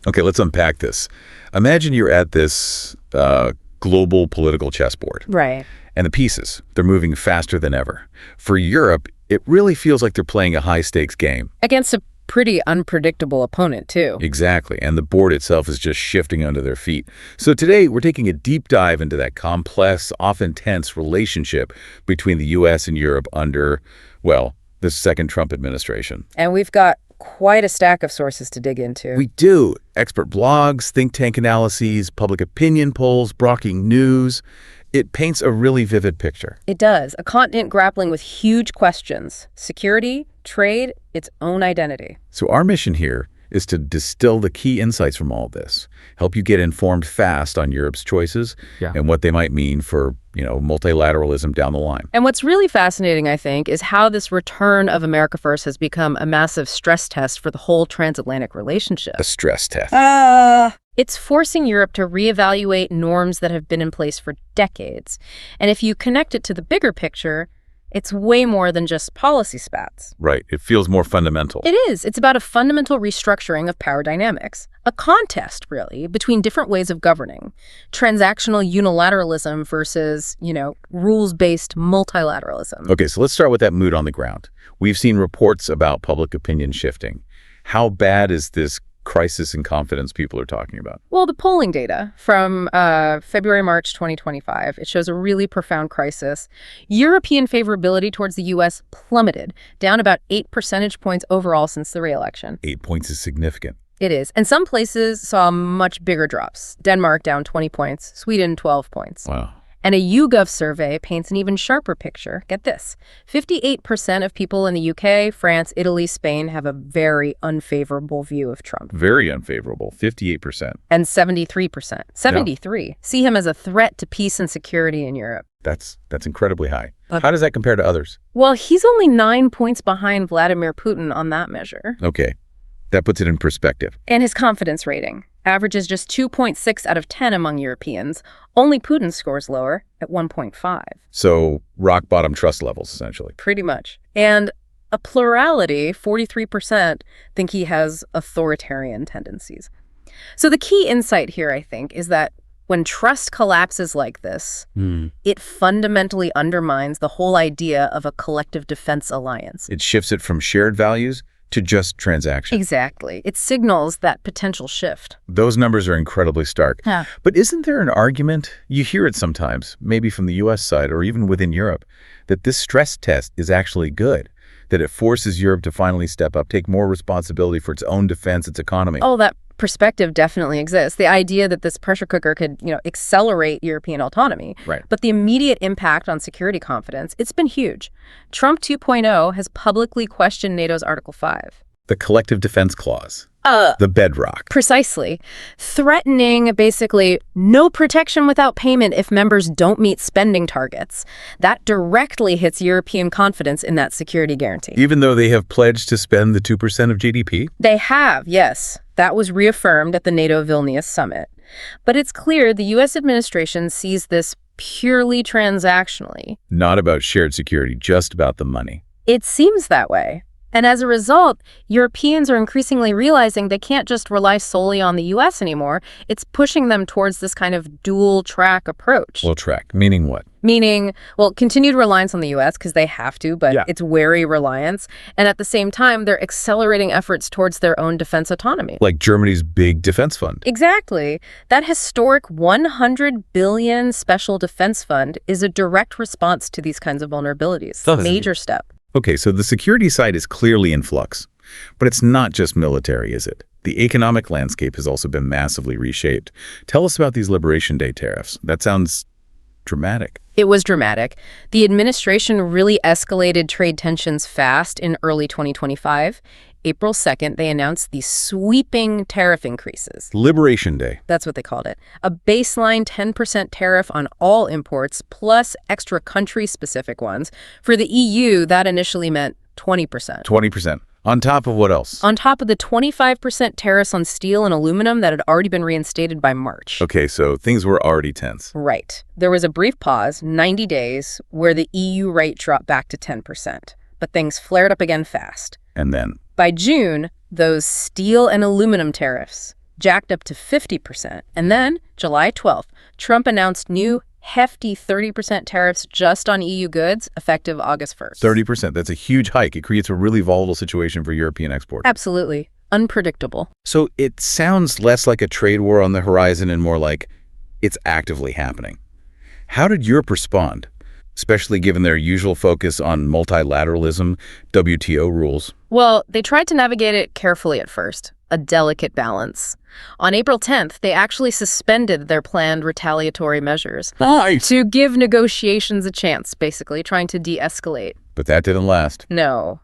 Okay, let's unpack this. Imagine you're at this global political chessboard. Right. And the pieces, they're moving faster than ever. For Europe, it really feels like they're playing a high-stakes game. Against a pretty unpredictable opponent, too. Exactly, and the board itself is just shifting under their feet. So today, we're taking a deep dive into that complex, often tense relationship between the U.S. and Europe under, well, the second Trump administration. And we've got quite a stack of sources to dig into. We do. Expert blogs, think tank analyses, public opinion polls, breaking news. It paints a really vivid picture. It does. A continent grappling with huge questions. Security, trade, its own identity. So our mission here is to distill the key insights from all this, help you get informed fast on Europe's choices and what they might mean for, multilateralism down the line. And what's really fascinating, I think, is how this return of America First has become a massive stress test for the whole transatlantic relationship. A stress test. It's forcing Europe to reevaluate norms that have been in place for decades. And if you connect it to the bigger picture, it's way more than just policy spats. Right. It feels more fundamental. It is. It's about a fundamental restructuring of power dynamics. A contest, really, between different ways of governing. Transactional unilateralism versus, rules-based multilateralism. Okay, so let's start with that mood on the ground. We've seen reports about public opinion shifting. How bad is this crisis in confidence people are talking about? Well, the polling data from February-March 2025, it shows a really profound crisis. European favorability towards the U.S. plummeted, down about 8 percentage points overall since the re-election. 8 points is significant. It is. And some places saw much bigger drops. Denmark down 20 points, Sweden 12 points. Wow. And a YouGov survey paints an even sharper picture. Get this. 58% of people in the UK, France, Italy, Spain have a very unfavorable view of Trump. Very unfavorable, 58%. And 73%, see him as a threat to peace and security in Europe. That's incredibly high. How does that compare to others? Well, he's only 9 points behind Vladimir Putin on that measure. Okay. That puts it in perspective. And his confidence rating averages just 2.6 out of 10 among Europeans. Only Putin scores lower at 1.5. So rock bottom trust levels, essentially. Pretty much. And a plurality, 43%, think he has authoritarian tendencies. So the key insight here, I think, is that when trust collapses like this, it fundamentally undermines the whole idea of a collective defense alliance. It shifts it from shared values to just transactions. Exactly. It signals that potential shift. Those numbers are incredibly stark. Yeah. But isn't there an argument, you hear it sometimes, maybe from the U.S. side or even within Europe, that this stress test is actually good, that it forces Europe to finally step up, take more responsibility for its own defense, its economy? Oh, that perspective definitely exists. The idea that this pressure cooker could, accelerate European autonomy. Right. But the immediate impact on security confidence, it's been huge. Trump 2.0 has publicly questioned NATO's Article 5. The collective defense clause. The bedrock. Precisely. Threatening, basically, no protection without payment if members don't meet spending targets. That directly hits European confidence in that security guarantee. Even though they have pledged to spend the 2% of GDP? They have, yes. That was reaffirmed at the NATO Vilnius summit. But it's clear the U.S. administration sees this purely transactionally. Not about shared security, just about the money. It seems that way. And as a result, Europeans are increasingly realizing they can't just rely solely on the U.S. anymore. It's pushing them towards this kind of dual-track approach. Dual track, meaning what? Meaning, continued reliance on the U.S. because they have to, but it's wary reliance. And at the same time, they're accelerating efforts towards their own defense autonomy. Like Germany's big defense fund. Exactly. That historic $100 billion special defense fund is a direct response to these kinds of vulnerabilities. Major step. Okay, so the security side is clearly in flux. But it's not just military, is it? The economic landscape has also been massively reshaped. Tell us about these Liberation Day tariffs. That sounds dramatic. It was dramatic. The administration really escalated trade tensions fast in early 2025. April 2nd, they announced these sweeping tariff increases. Liberation Day. That's what they called it. A baseline 10% tariff on all imports, plus extra country-specific ones. For the EU, that initially meant 20%. 20%. On top of what else? On top of the 25% tariffs on steel and aluminum that had already been reinstated by March. Okay, so things were already tense. Right. There was a brief pause, 90 days, where the EU rate dropped back to 10%. But things flared up again fast. And then? By June, those steel and aluminum tariffs, jacked up to 50%. And then, July 12th, Trump announced new hefty 30% tariffs just on EU goods, effective August 1st. 30%. That's a huge hike. It creates a really volatile situation for European exports. Absolutely. Unpredictable. So it sounds less like a trade war on the horizon and more like it's actively happening. How did Europe respond, especially given their usual focus on multilateralism, WTO rules? Well, they tried to navigate it carefully at first, a delicate balance. On April 10th, they actually suspended their planned retaliatory measures to give negotiations a chance, basically, trying to de-escalate. But that didn't last. No.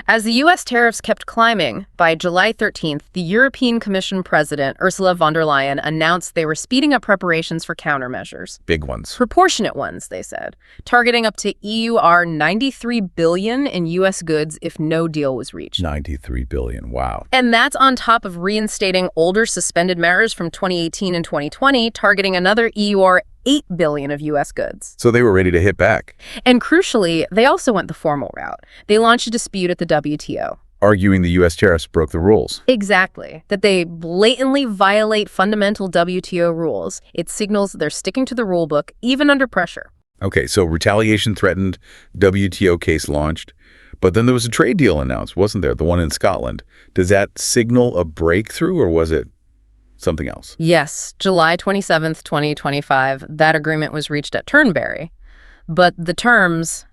As the U.S. tariffs kept climbing, by July 13th, the European Commission President, Ursula von der Leyen, announced they were speeding up preparations for countermeasures. Big ones. Proportionate ones, they said, targeting up to EUR 93 billion in U.S. goods if no deal was reached. 93 billion, wow. And that's on top of reinstating older suspended measures from 2018 and 2020, targeting another EUR 8 billion of U.S. goods. So they were ready to hit back. And crucially, they also went the formal route. They launched a dispute at the WTO. Arguing the U.S. tariffs broke the rules. Exactly. That they blatantly violate fundamental WTO rules. It signals they're sticking to the rule book, even under pressure. Okay, so retaliation threatened, WTO case launched. But then there was a trade deal announced, wasn't there? The one in Scotland. Does that signal a breakthrough, or was it something else? Yes, July 27th, 2025, that agreement was reached at Turnberry. But the terms,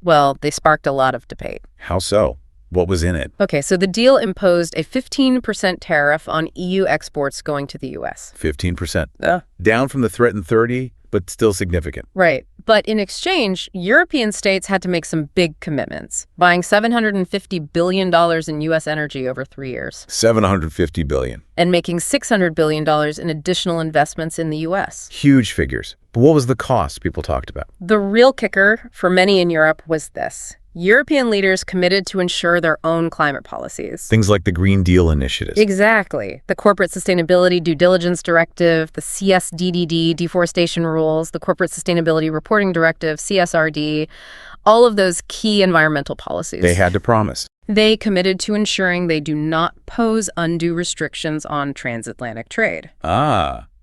well, they sparked a lot of debate. How so? What was in it? Okay, so the deal imposed a 15% tariff on EU exports going to the U.S. 15%. Down from the threatened 30, but still significant. Right. But in exchange, European states had to make some big commitments, buying $750 billion in U.S. energy over 3 years. $750 billion. And making $600 billion in additional investments in the U.S. Huge figures. But what was the cost people talked about? The real kicker for many in Europe was this. European leaders committed to ensure their own climate policies. Things like the Green Deal initiatives. Exactly. The Corporate Sustainability Due Diligence Directive, the CSDDD deforestation rules, the Corporate Sustainability Reporting Directive, CSRD, all of those key environmental policies. They had to promise. They committed to ensuring they do not pose undue restrictions on transatlantic trade.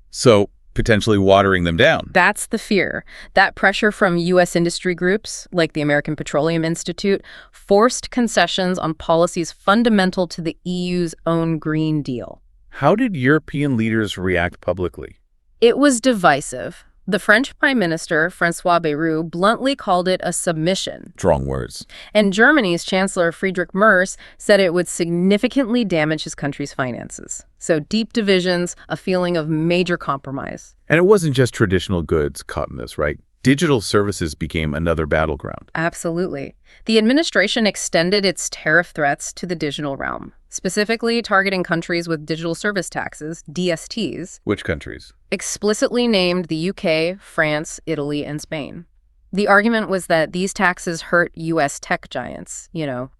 So potentially watering them down. That's the fear. That pressure from U.S. industry groups, like the American Petroleum Institute, forced concessions on policies fundamental to the EU's own Green Deal. How did European leaders react publicly? It was divisive. The French Prime Minister, François Bayrou, bluntly called it a submission. Strong words. And Germany's Chancellor Friedrich Merz said it would significantly damage his country's finances. So deep divisions, a feeling of major compromise. And it wasn't just traditional goods caught in this, right? Digital services became another battleground. Absolutely. The administration extended its tariff threats to the digital realm, specifically targeting countries with digital service taxes, DSTs. Which countries? Explicitly named the UK, France, Italy, and Spain. The argument was that these taxes hurt U.S. tech giants,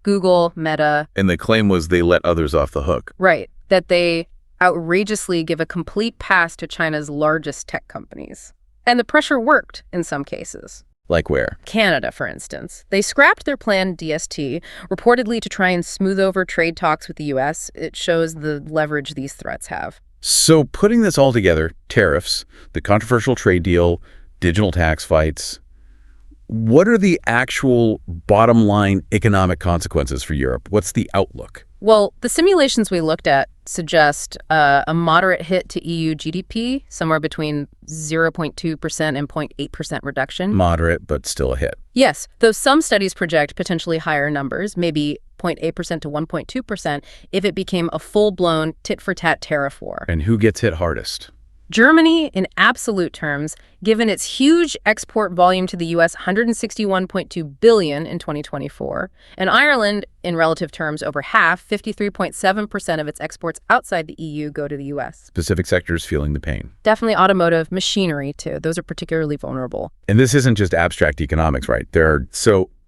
Google, Meta. And the claim was they let others off the hook. Right, that they outrageously give a complete pass to China's largest tech companies. And the pressure worked in some cases. Like where? Canada, for instance. They scrapped their planned DST, reportedly to try and smooth over trade talks with the U.S. It shows the leverage these threats have. So putting this all together, tariffs, the controversial trade deal, digital tax fights, what are the actual bottom line economic consequences for Europe? What's the outlook? Well, the simulations we looked at suggest a moderate hit to EU GDP, somewhere between 0.2% and 0.8% reduction. Moderate, but still a hit. Yes, though some studies project potentially higher numbers, maybe 0.8% to 1.2%, if it became a full-blown tit-for-tat tariff war. And who gets hit hardest? Germany, in absolute terms, given its huge export volume to the U.S., $161.2 billion in 2024, and Ireland, in relative terms, over half, 53.7% of its exports outside the EU go to the U.S. Specific sectors feeling the pain. Definitely automotive, machinery, too. Those are particularly vulnerable. And this isn't just abstract economics, right?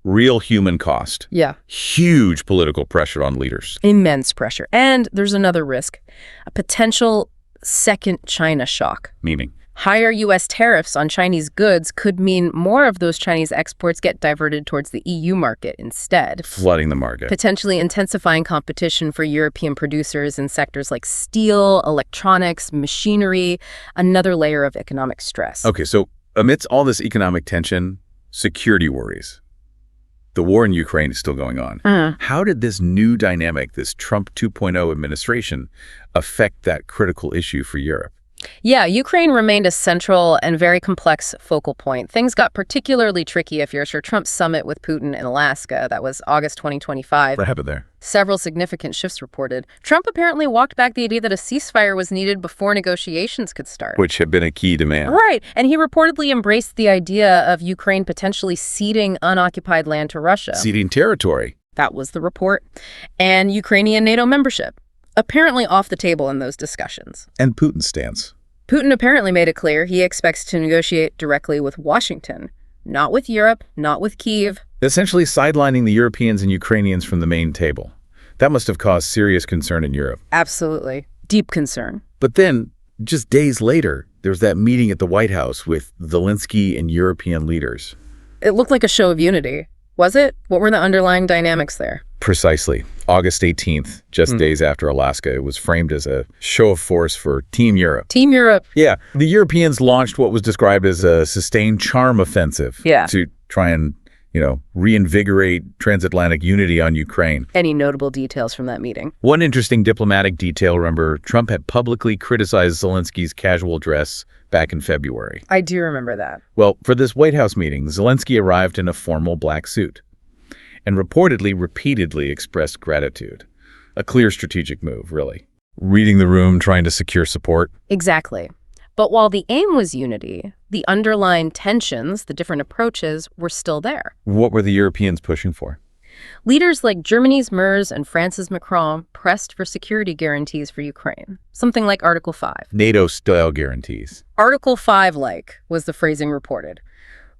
Real human cost. Yeah. Huge political pressure on leaders. Immense pressure. And there's another risk, a potential second China shock. Meaning? Higher U.S. tariffs on Chinese goods could mean more of those Chinese exports get diverted towards the EU market instead, Flooding the market. potentially intensifying competition for European producers in sectors like steel, electronics, machinery, another layer of economic stress. Okay, so amidst all this economic tension, security worries. The war in Ukraine is still going on. How did this new dynamic, this Trump 2.0 administration, affect that critical issue for Europe? Yeah, Ukraine remained a central and very complex focal point. Things got particularly tricky after Trump's summit with Putin in Alaska. That was August 2025. What happened there? Several significant shifts reported. Trump apparently walked back the idea that a ceasefire was needed before negotiations could start. Which had been a key demand. Right, and he reportedly embraced the idea of Ukraine potentially ceding unoccupied land to Russia. Ceding territory. That was the report. And Ukrainian NATO membership. Apparently off the table in those discussions. And Putin's stance. Putin apparently made it clear he expects to negotiate directly with Washington, not with Europe, not with Kyiv. Essentially sidelining the Europeans and Ukrainians from the main table. That must have caused serious concern in Europe. Absolutely. Deep concern. But then, just days later, there was that meeting at the White House with Zelenskyy and European leaders. It looked like a show of unity. Was it? What were the underlying dynamics there? Precisely. August 18th, just days after Alaska, it was framed as a show of force for Team Europe. Team Europe. Yeah, the Europeans launched what was described as a sustained charm offensive to try and, reinvigorate transatlantic unity on Ukraine. Any notable details from that meeting? One interesting diplomatic detail, remember, Trump had publicly criticized Zelensky's casual dress back in February. I do remember that. Well, for this White House meeting, Zelenskyy arrived in a formal black suit and repeatedly expressed gratitude. A clear strategic move, really. Reading the room, trying to secure support. Exactly. But while the aim was unity, the underlying tensions, the different approaches, were still there. What were the Europeans pushing for? Leaders like Germany's Merz and France's Macron pressed for security guarantees for Ukraine, something like Article 5. NATO-style guarantees. Article 5-like was the phrasing reported.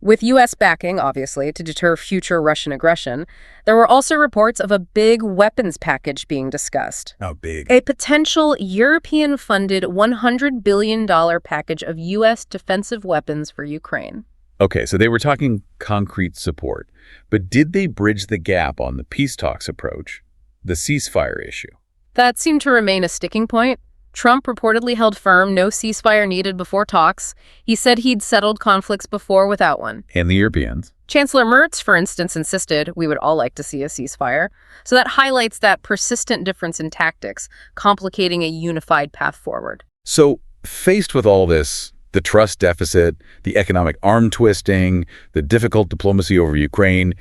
With U.S. backing, obviously, to deter future Russian aggression, there were also reports of a big weapons package being discussed. How big? A potential European-funded $100 billion package of U.S. defensive weapons for Ukraine. Okay, so they were talking concrete support. But did they bridge the gap on the peace talks approach, the ceasefire issue? That seemed to remain a sticking point. Trump reportedly held firm, no ceasefire needed before talks. He said he'd settled conflicts before without one. And the Europeans? Chancellor Merz, for instance, insisted we would all like to see a ceasefire. So that highlights that persistent difference in tactics, complicating a unified path forward. So, faced with all this, the trust deficit, the economic arm twisting, the difficult diplomacy over Ukraine,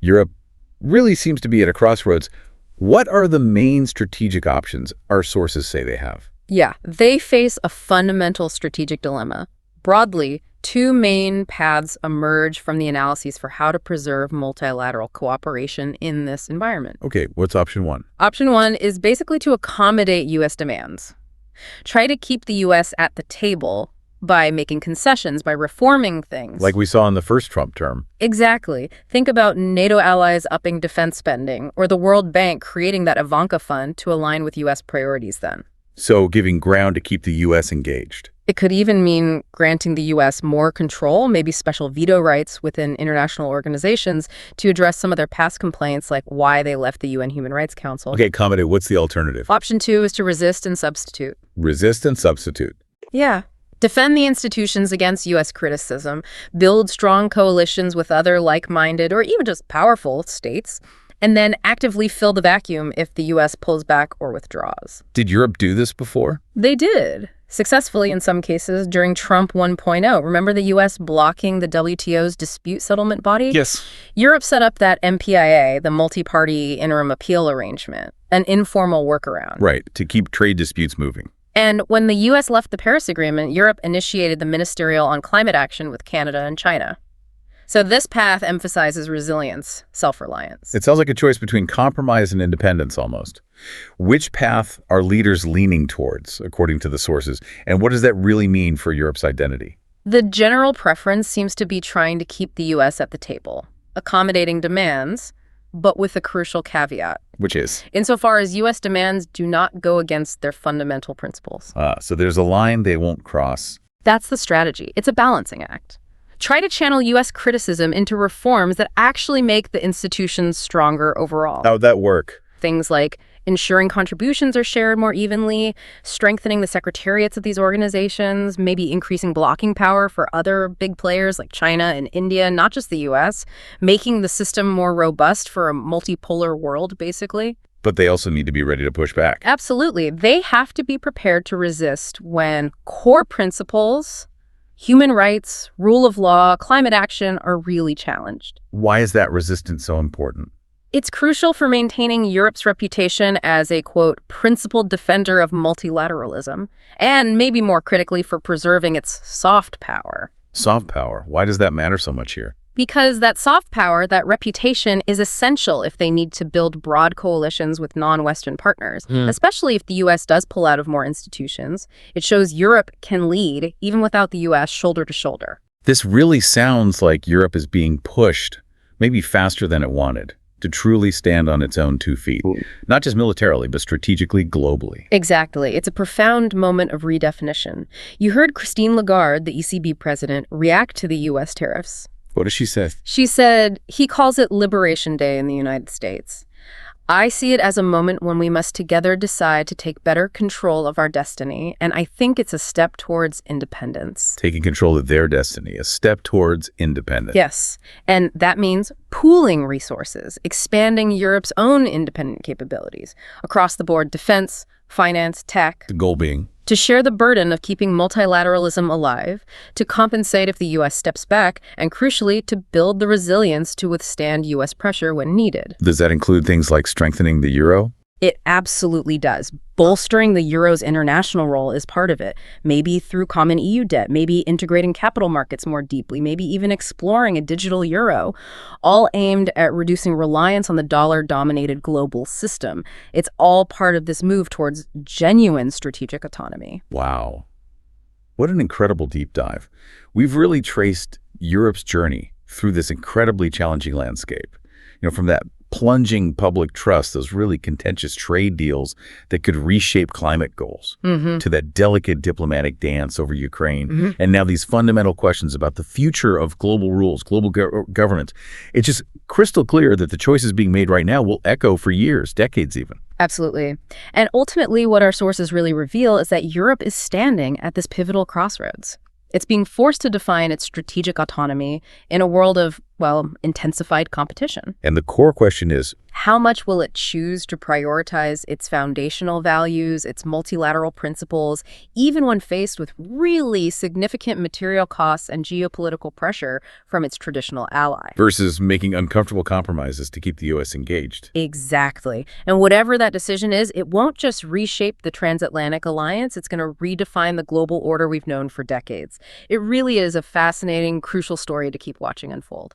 Europe really seems to be at a crossroads. What are the main strategic options our sources say they have? Yeah, they face a fundamental strategic dilemma. Broadly, two main paths emerge from the analyses for how to preserve multilateral cooperation in this environment. Okay, what's option one? Option one is basically to accommodate U.S. demands. Try to keep the U.S. at the table by making concessions, by reforming things. Like we saw in the first Trump term. Exactly. Think about NATO allies upping defense spending, or the World Bank creating that Ivanka fund to align with U.S. priorities then. So giving ground to keep the U.S. engaged. It could even mean granting the U.S. more control, maybe special veto rights within international organizations to address some of their past complaints, like why they left the UN Human Rights Council. Okay, accommodate. What's the alternative? Option two is to resist and substitute. Resist and substitute. Yeah. Defend the institutions against U.S. criticism, build strong coalitions with other like-minded or even just powerful states, and then actively fill the vacuum if the U.S. pulls back or withdraws. Did Europe do this before? They did. Successfully in some cases during Trump 1.0. Remember the U.S. blocking the WTO's dispute settlement body? Yes. Europe set up that MPIA, the multi-party interim appeal arrangement, an informal workaround. Right, to keep trade disputes moving. And when the U.S. left the Paris Agreement, Europe initiated the Ministerial on Climate Action with Canada and China. So this path emphasizes resilience, self-reliance. It sounds like a choice between compromise and independence almost. Which path are leaders leaning towards, according to the sources, and what does that really mean for Europe's identity? The general preference seems to be trying to keep the U.S. at the table, accommodating demands, but with a crucial caveat. Which is? Insofar as U.S. demands do not go against their fundamental principles. So there's a line they won't cross. That's the strategy. It's a balancing act. Try to channel U.S. criticism into reforms that actually make the institutions stronger overall. How'd that work? Things like ensuring contributions are shared more evenly, strengthening the secretariats of these organizations, maybe increasing blocking power for other big players like China and India, not just the U.S., making the system more robust for a multipolar world, basically. But they also need to be ready to push back. Absolutely. They have to be prepared to resist when core principles, human rights, rule of law, climate action are really challenged. Why is that resistance so important? It's crucial for maintaining Europe's reputation as a, quote, principled defender of multilateralism, and maybe more critically for preserving its soft power. Soft power. Why does that matter so much here? Because that soft power, that reputation, is essential if they need to build broad coalitions with non-Western partners, especially if the U.S. does pull out of more institutions. It shows Europe can lead, even without the U.S., shoulder to shoulder. This really sounds like Europe is being pushed, maybe faster than it wanted, to truly stand on its own 2 feet, not just militarily, but strategically, globally. Exactly. It's a profound moment of redefinition. You heard Christine Lagarde, the ECB president, react to the U.S. tariffs. What does she say? She said he calls it Liberation Day in the United States. I see it as a moment when we must together decide to take better control of our destiny, and I think it's a step towards independence. Taking control of their destiny, a step towards independence. Yes, and that means pooling resources, expanding Europe's own independent capabilities across the board: defense, finance, tech. The goal being? To share the burden of keeping multilateralism alive, to compensate if the U.S. steps back, and crucially, to build the resilience to withstand U.S. pressure when needed. Does that include things like strengthening the euro? It absolutely does. Bolstering the euro's international role is part of it. Maybe through common EU debt, maybe integrating capital markets more deeply, maybe even exploring a digital euro, all aimed at reducing reliance on the dollar-dominated global system. It's all part of this move towards genuine strategic autonomy. Wow. What an incredible deep dive. We've really traced Europe's journey through this incredibly challenging landscape. From that plunging public trust, those really contentious trade deals that could reshape climate goals, to that delicate diplomatic dance over Ukraine, and now these fundamental questions about the future of global rules, global governance. It's just crystal clear that the choices being made right now will echo for years, decades even. Absolutely. And ultimately, what our sources really reveal is that Europe is standing at this pivotal crossroads. It's being forced to define its strategic autonomy in a world of, well, intensified competition. And the core question is, how much will it choose to prioritize its foundational values, its multilateral principles, even when faced with really significant material costs and geopolitical pressure from its traditional ally? Versus making uncomfortable compromises to keep the U.S. engaged. Exactly. And whatever that decision is, it won't just reshape the transatlantic alliance, it's going to redefine the global order we've known for decades. It really is a fascinating, crucial story to keep watching unfold.